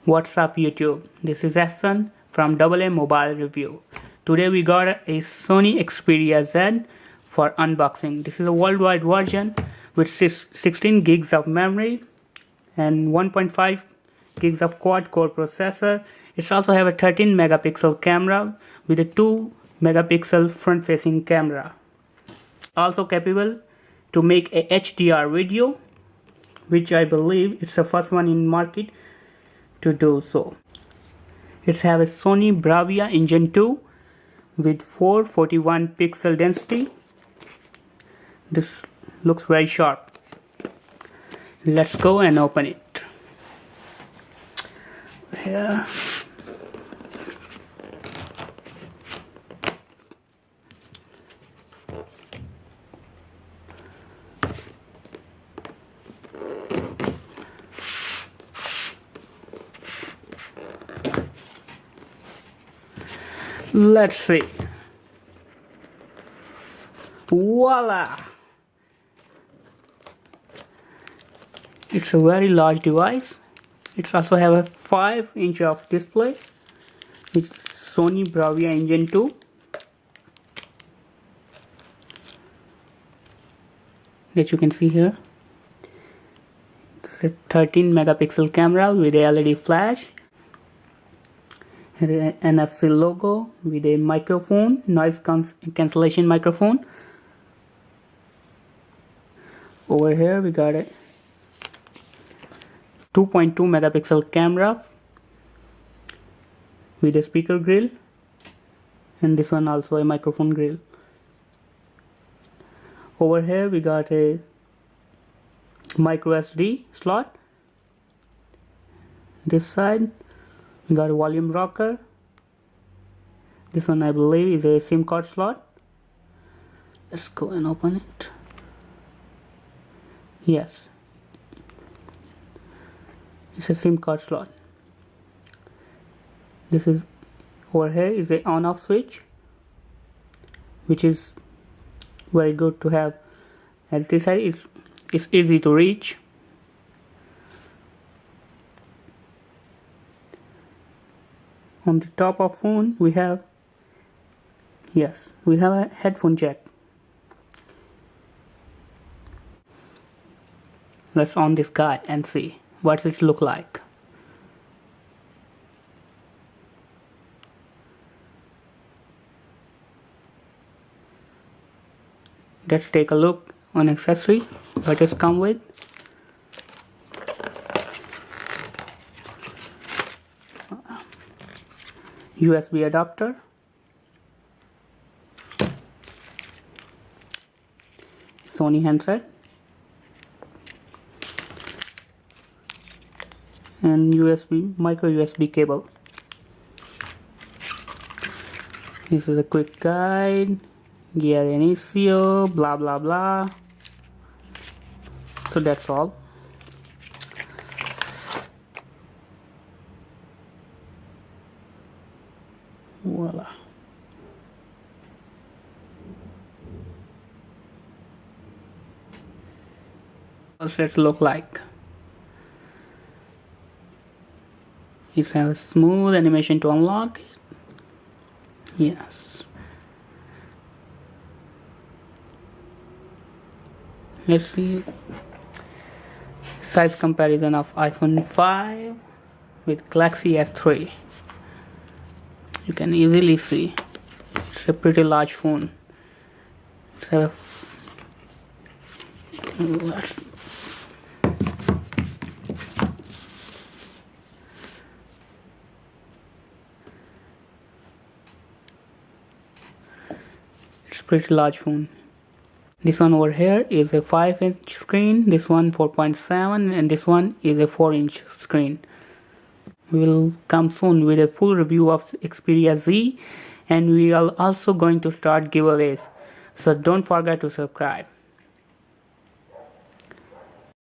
What's up YouTube? This is Hassan from AA Mobile Review. Today we got a Sony Xperia Z for unboxing. This is a worldwide version with 16 gigs of memory and 1.5 gigs of quad core processor. It also have a 13 megapixel camera with a 2 megapixel front facing camera. Also capable to make a HDR video, which I believe it's the first one in market to do so. It has a Sony Bravia Engine 2 with 441 pixel density. This looks very sharp. Let's go and open it. Here. Let's see. Voila! It's a very large device. It also have a 5-inch of display with Sony Bravia Engine 2. That you can see here. It's a 13 megapixel camera with a LED flash. An NFC logo with a microphone, noise cancellation microphone. Over here we got a 2.2 megapixel camera with a speaker grill, and this one also a microphone grill. Over here we got a micro SD slot. This side we got a volume rocker. This one I believe is a SIM card slot. Let's go and open it. Yes, it's a SIM card slot. This is over here is a on-off switch, which is very good to have. At this side it's easy to reach. On the top of phone we have a headphone jack. Let's on this guy and see what it look like. Let's take a look on accessory what it come with. USB adapter, Sony handset, and micro USB cable. This is a quick guide, gear inicio, blah blah blah. So that's all. Voila. What does it look like? It has a smooth animation to unlock. Yes. Let's see size comparison of iPhone 5 with Galaxy S3. You can easily see it's a pretty large phone. It's pretty large phone. This one over here is a 5-inch screen, this one 4.7, and this one is a 4-inch screen. We will come soon with a full review of Xperia Z, and we are also going to start giveaways, so don't forget to subscribe.